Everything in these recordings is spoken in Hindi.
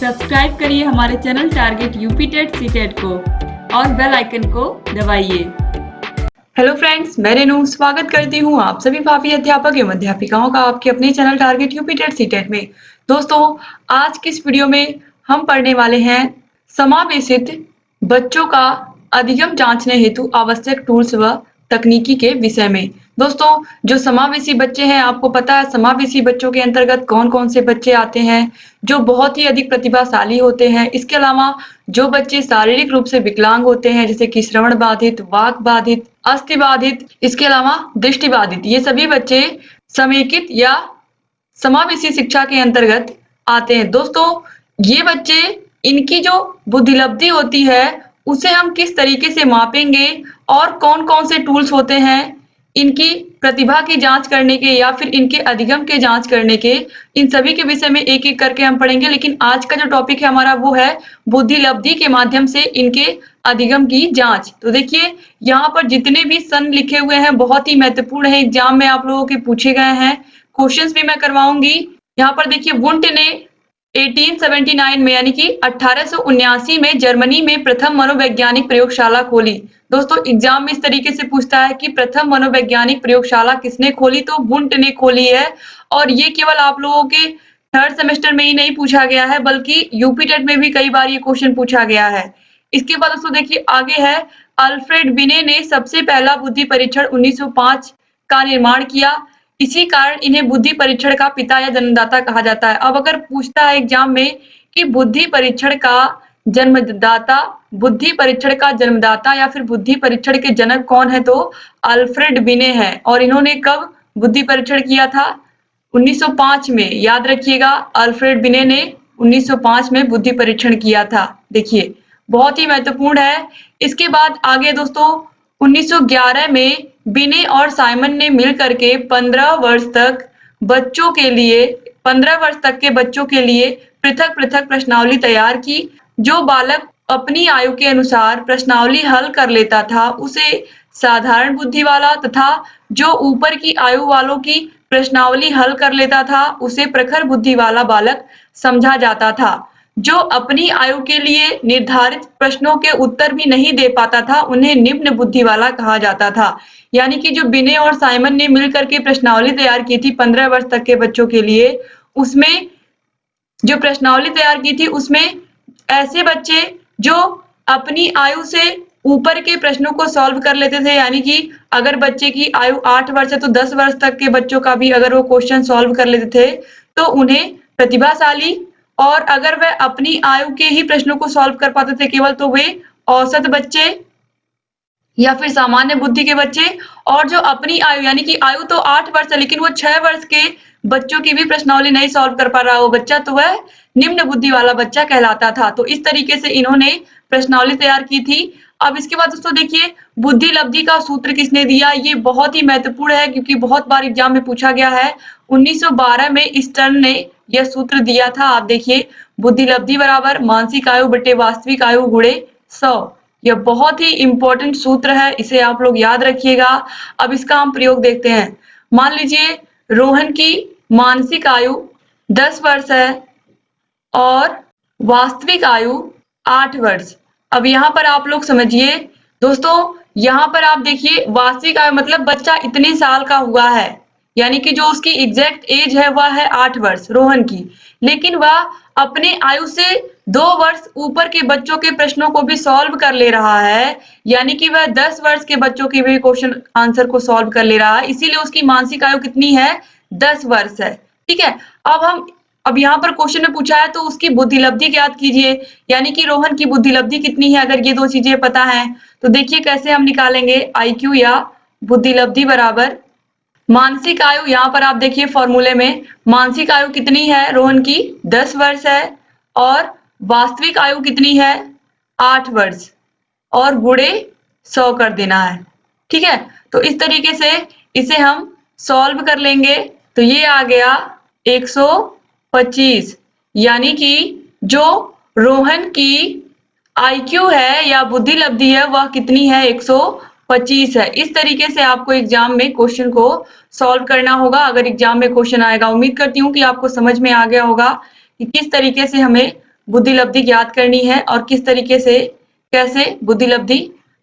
सब्सक्राइब करिए हमारे channel target UP TET CTET को और बेल आइकन को दबाइए। हेलो फ्रेंड्स, मैं रेनू स्वागत करती हूँ आप सभी भावी अध्यापक एवं अध्यापिकाओं का आपके अपने channel target UP TET CTET में। दोस्तों, आज की इस वीडियो में हम पढ़ने वाले हैं समावेशित बच्चों का अधिगम जांचने हेतु आवश्यक टूल्स व तकनीकी के विषय में। दोस्तों, जो समावेशी बच्चे हैं, आपको पता है समावेशी बच्चों के अंतर्गत कौन कौन से बच्चे आते हैं जो बहुत ही अधिक प्रतिभाशाली होते हैं। इसके अलावा जो बच्चे शारीरिक रूप से विकलांग होते हैं, जैसे कि श्रवण बाधित, वाक बाधित, अस्थि बाधित, इसके अलावा दृष्टि बाधित, ये सभी बच्चे समेकित या समावेशी शिक्षा के अंतर्गत आते हैं। दोस्तों, ये बच्चे, इनकी जो बुद्धिलब्धि होती है उसे हम किस तरीके से मापेंगे और कौन कौन से टूल्स होते हैं इनकी प्रतिभा की जांच करने के या फिर इनके अधिगम के जांच करने के, इन सभी के विषय में एक एक करके हम पढ़ेंगे। लेकिन आज का जो टॉपिक है हमारा वो है बुद्धिलब्धि के माध्यम से इनके अधिगम की जांच। तो देखिए, यहाँ पर जितने भी सन लिखे हुए हैं बहुत ही महत्वपूर्ण है, एग्जाम में आप लोगों के पूछे गए हैं, क्वेश्चंस भी मैं करवाऊंगी। यहाँ पर देखिए, वुंट ने 1879 में यानी कि 1879 में जर्मनी में प्रथम मनोवैज्ञानिक प्रयोगशाला खोली। दोस्तों, एग्जाम में इस तरीके से पूछता है कि प्रथम मनोवैज्ञानिक प्रयोगशाला किसने खोली, तो वुंट ने खोली है। और ये केवल आप लोगों के थर्ड सेमेस्टर में ही नहीं पूछा गया है, बल्कि यूपी टेट में भी कई बार ये क्वेश्चन पूछा गया है। इसके बाद दोस्तों देखिए, आगे है अल्फ्रेड बिने ने सबसे पहला बुद्धि परीक्षण 1905 का निर्माण किया। इसी कारण इन्हें बुद्धि परीक्षण का पिता या जन्मदाता कहा जाता है। अब अगर पूछता है एग्जाम में कि बुद्धि परीक्षण का जन्मदाता, बुद्धि परीक्षण का जन्मदाता या फिर बुद्धि परीक्षण के जनक कौन है, तो अल्फ्रेड बिने है। और इन्होंने कब बुद्धि परीक्षण किया था? 1905 में। याद रखिएगा, अल्फ्रेड बिने ने 1905 में बुद्धि परीक्षण किया था। देखिए, बहुत ही महत्वपूर्ण है। इसके बाद आगे दोस्तों, 1911 में बिने और साइमन ने मिल करके 15 वर्ष तक के बच्चों के लिए पृथक पृथक प्रश्नावली तैयार की। जो बालक अपनी आयु के अनुसार प्रश्नावली हल कर लेता था उसे साधारण बुद्धि वाला, तथा जो ऊपर की आयु वालों की प्रश्नावली हल कर लेता था उसे प्रखर बुद्धि वाला बालक समझा जाता था। जो अपनी आयु के लिए निर्धारित प्रश्नों के उत्तर भी नहीं दे पाता था उन्हें निम्न बुद्धि वाला कहा जाता था। यानी कि जो बिने और साइमन ने मिलकर के प्रश्नावली तैयार की थी 15 वर्ष तक के बच्चों के लिए, उसमें जो प्रश्नावली तैयार की थी उसमें ऐसे बच्चे जो अपनी आयु से ऊपर के प्रश्नों को सॉल्व कर लेते थे, यानी कि अगर बच्चे की आयु 8 वर्ष है तो 10 वर्ष तक के बच्चों का भी अगर वो क्वेश्चन सॉल्व कर लेते थे तो उन्हें प्रतिभाशाली, और अगर वह अपनी आयु के ही प्रश्नों को सॉल्व कर पाते थे केवल, तो वे औसत बच्चे या फिर सामान्य बुद्धि के बच्चे। और जो अपनी आयु, यानी कि आयु तो 8 वर्ष है लेकिन वो 6 वर्ष के बच्चों की भी प्रश्नावली नहीं सॉल्व कर पा रहा वो बच्चा, तो वह निम्न बुद्धि वाला बच्चा कहलाता था। तो इस तरीके से इन्होंने प्रश्नावली तैयार की थी। अब इसके बाद दोस्तों देखिए, बुद्धिलब्धि का सूत्र किसने दिया, ये बहुत ही महत्वपूर्ण है क्योंकि बहुत बार एग्जाम में पूछा गया है। 1912 में स्टर्न ने यह सूत्र दिया था। आप देखिए, बुद्धिलब्धि बराबर मानसिक आयु बटे वास्तविक आयु गुणे 100। यह बहुत ही इंपॉर्टेंट सूत्र है, इसे आप लोग याद रखिएगा। अब इसका हम प्रयोग देखते हैं। मान लीजिए रोहन की मानसिक आयु 10 वर्ष है और वास्तविक आयु 8 वर्ष। अब यहाँ पर आप लोग समझिए दोस्तों, यहाँ पर आप देखिए वास्तविक आयु मतलब बच्चा इतने साल का हुआ है, यानी कि जो उसकी एग्जैक्ट एज है वह है 8 वर्ष रोहन की, लेकिन वह अपने आयु से 2 वर्ष ऊपर के बच्चों के प्रश्नों को भी सॉल्व कर ले रहा है, यानी कि वह 10 वर्ष के बच्चों के भी क्वेश्चन आंसर को सॉल्व कर ले रहा है। इसीलिए उसकी मानसिक आयु कितनी है? 10 वर्ष है। ठीक है, अब यहाँ पर क्वेश्चन में पूछा है तो उसकी बुद्धिलब्धि ज्ञात कीजिए, यानी कि रोहन की बुद्धिलब्धि कितनी है। अगर ये दो चीजें पता है तो देखिए कैसे हम निकालेंगे। IQ या बुद्धिलब्धि बराबर मानसिक आयु, यहाँ पर आप देखिए फॉर्मूले में मानसिक आयु कितनी है रोहन की? 10 वर्ष है, और वास्तविक आयु कितनी है? 8 वर्ष, और गुणे 100 कर देना है। ठीक है, तो इस तरीके से इसे हम सॉल्व कर लेंगे। तो ये आ गया 125, यानी कि जो रोहन की IQ है या बुद्धिलब्धि है वह कितनी है? 125 है। इस तरीके से आपको एग्जाम में क्वेश्चन को सॉल्व करना होगा। अगर एग्जाम में क्वेश्चन आएगा, उम्मीद करती हूँ कि आपको समझ में आ गया होगा कि किस तरीके से हमें बुद्धि लब्धि ज्ञात करनी है और किस तरीके से कैसे बुद्धि लब्धि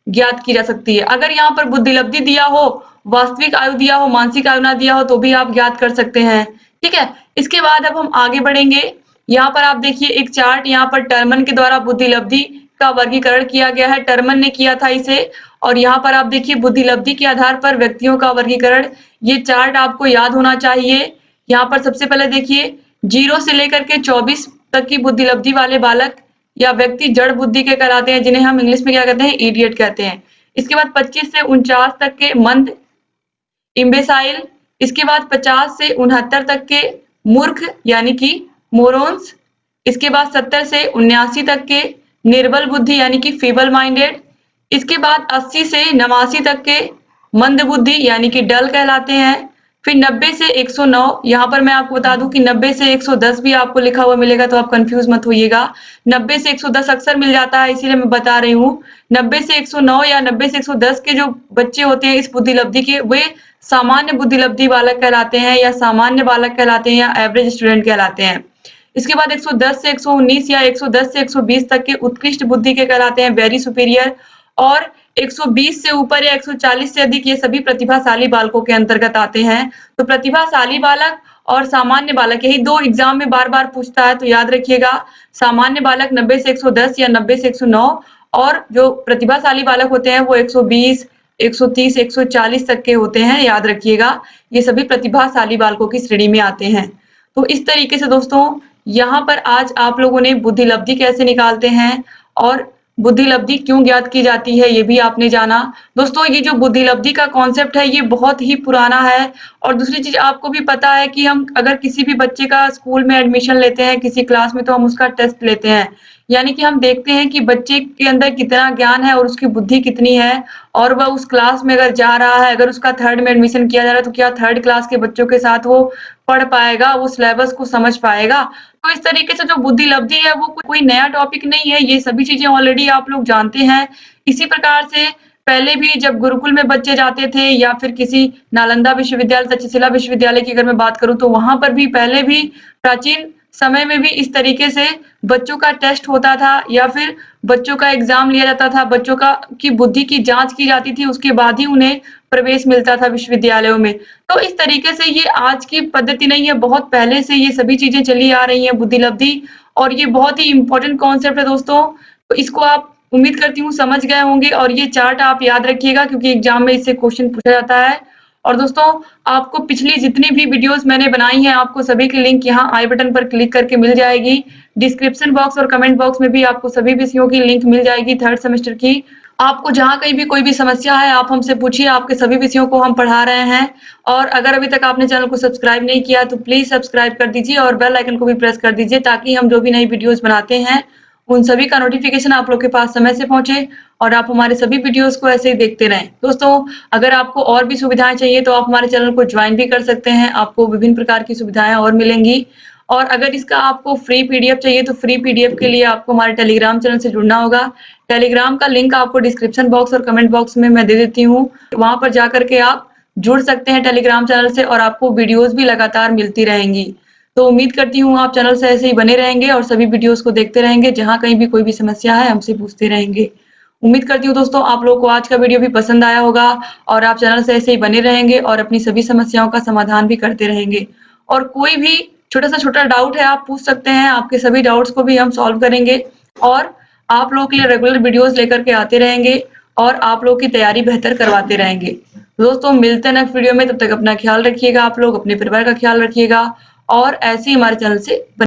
ज्ञात की जा सकती है। अगर यहाँ पर बुद्धि लब्धि दिया हो, वास्तविक आयु दिया हो, मानसिक आयु ना दिया हो तो भी आप ज्ञात कर सकते हैं। ठीक है, इसके बाद अब हम आगे बढ़ेंगे। यहाँ पर आप देखिए एक चार्ट, यहाँ पर टर्मन के द्वारा बुद्धि लब्धि का वर्गीकरण किया गया है। टर्मन ने किया था इसे, और यहाँ पर आप देखिए बुद्धि लब्धि के आधार पर व्यक्तियों का वर्गीकरण। ये चार्ट आपको याद होना चाहिए। यहाँ पर सबसे पहले देखिए 0 से लेकर के 24 तक की बुद्धि लब्धि वाले बालक या व्यक्ति जड़ बुद्धि के कहलाते हैं, जिन्हें हम इंग्लिश में क्या कहते हैं, इडियट कहते हैं। इसके बाद 25 से 49 तक के मंद, इम्बेसाइल। इसके बाद 50 से 69 तक के मूर्ख यानी कि मोरॉन्स। इसके बाद 70 से 79 तक के निर्बल बुद्धि यानी कि फीबल माइंडेड। इसके बाद 80 से 89 तक के मंद बुद्धि यानी कि डल कहलाते हैं। फिर 90 से 109, यहाँ पर मैं आपको बता दूं कि 90 से 110 भी आपको लिखा हुआ मिलेगा, तो आप कंफ्यूज मत होइएगा। 90 से 110 अक्सर मिल जाता है, इसीलिए मैं बता रही हूँ। 90 से 109 या 90 से 110 के जो बच्चे होते हैं इस बुद्धि लब्धि के, वे सामान्य बुद्धि लब्धि बालक कहलाते हैं, या सामान्य बालक कहलाते हैं, या एवरेज स्टूडेंट कहलाते हैं। इसके बाद 110 से 119 या 110 से 120 तक के उत्कृष्ट बुद्धि के कहलाते हैं, वेरी सुपीरियर। और 120 से ऊपर या 140 से अधिक ये सभी प्रतिभाशाली बालकों के अंतर्गत आते हैं। तो प्रतिभाशाली बालक और सामान्य बालक, यही दो एग्जाम में बार बार पूछता है, तो याद रखिएगा। सामान्य बालक 90 से 110 या 90 से 109, और जो प्रतिभाशाली बालक होते हैं वो 120, 130, 140 तक के होते हैं, याद रखिएगा। ये सभी प्रतिभाशाली बालकों की श्रेणी में आते हैं। तो इस तरीके से दोस्तों यहाँ पर आज आप लोगों ने बुद्धि लब्धि कैसे निकालते हैं और बुद्धि लब्धि क्यों ज्ञात की जाती है ये भी आपने जाना। दोस्तों ये जो बुद्धि लब्धि का कॉन्सेप्ट है ये बहुत ही पुराना है। और दूसरी चीज आपको भी पता है कि हम अगर किसी भी बच्चे का स्कूल में एडमिशन लेते हैं किसी क्लास में, तो हम उसका टेस्ट लेते हैं, यानी कि हम देखते हैं कि बच्चे के अंदर कितना ज्ञान है और उसकी बुद्धि कितनी है, और वह उस क्लास में अगर जा रहा है, अगर उसका 3rd में एडमिशन किया जा रहा है, तो क्या 3rd क्लास के बच्चों के साथ वो पढ़ पाएगा, वो सिलेबस को समझ पाएगा। तो इस तरीके से जो बुद्धि लब्धि है वो कोई नया टॉपिक नहीं है, ये सभी चीजें ऑलरेडी आप लोग जानते हैं। इसी प्रकार से पहले भी जब गुरुकुल में बच्चे जाते थे, या फिर किसी नालंदा विश्वविद्यालय, तक्षशिला विश्वविद्यालय की अगर मैं बात करूं, तो वहां पर भी पहले भी प्राचीन समय में भी इस तरीके से बच्चों का टेस्ट होता था, या फिर बच्चों का एग्जाम लिया जाता था, बच्चों की बुद्धि की जांच की जाती थी, उसके बाद ही उन्हें प्रवेश मिलता था विश्वविद्यालयों में। तो इस तरीके से ये आज की पद्धति नहीं है, बहुत पहले से ये सभी चीजें चली आ रही हैं बुद्धि लब्धि, और ये बहुत ही इंपॉर्टेंट कॉन्सेप्ट है दोस्तों। तो इसको आप उम्मीद करती हूँ समझ गए होंगे, और ये चार्ट आप याद रखिएगा क्योंकि एग्जाम में इससे क्वेश्चन पूछा जाता है। और दोस्तों आपको पिछली जितनी भी वीडियोस मैंने बनाई हैं, आपको सभी की लिंक यहाँ आई बटन पर क्लिक करके मिल जाएगी। डिस्क्रिप्शन बॉक्स और कमेंट बॉक्स में भी आपको सभी विषयों की लिंक मिल जाएगी 3rd सेमेस्टर की। आपको जहाँ कहीं भी कोई भी समस्या है आप हमसे पूछिए, आपके सभी विषयों को हम पढ़ा रहे हैं। और अगर अभी तक आपने चैनल को सब्सक्राइब नहीं किया तो प्लीज सब्सक्राइब कर दीजिए और बेल आइकन को भी प्रेस कर दीजिए, ताकि हम जो भी नई वीडियोस बनाते हैं उन सभी का नोटिफिकेशन आप लोग के पास समय से पहुंचे और आप हमारे सभी वीडियोस को ऐसे ही देखते रहें। दोस्तों अगर आपको और भी सुविधाएं चाहिए तो आप हमारे चैनल को ज्वाइन भी कर सकते हैं, आपको विभिन्न प्रकार की सुविधाएं और मिलेंगी। और अगर इसका आपको फ्री पीडीएफ चाहिए तो फ्री पीडीएफ के लिए आपको हमारे टेलीग्राम चैनल से जुड़ना होगा। टेलीग्राम का लिंक आपको डिस्क्रिप्शन बॉक्स और कमेंट बॉक्स में मैं दे देती हूँ, वहां पर जाकर के आप जुड़ सकते हैं टेलीग्राम चैनल से, और आपको वीडियोस भी लगातार मिलती रहेंगी। तो उम्मीद करती हूँ आप चैनल से ऐसे ही बने रहेंगे और सभी वीडियोस को देखते रहेंगे, जहां कहीं भी कोई भी समस्या है हमसे पूछते रहेंगे। उम्मीद करती हूँ दोस्तों आप लोगों को आज का वीडियो भी पसंद आया होगा, और आप चैनल से ऐसे ही बने रहेंगे और अपनी सभी समस्याओं का समाधान भी करते रहेंगे। और कोई भी छोटा डाउट है आप पूछ सकते हैं, आपके सभी डाउट्स को भी हम सॉल्व करेंगे और आप लोगों के लिए रेगुलर वीडियोस लेकर के आते रहेंगे और आप लोगों की तैयारी बेहतर करवाते रहेंगे। दोस्तों मिलते हैं नेक्स्ट वीडियो में, तब तक अपना ख्याल रखिएगा, आप लोग अपने परिवार का ख्याल रखिएगा और ऐसे ही हमारे चैनल से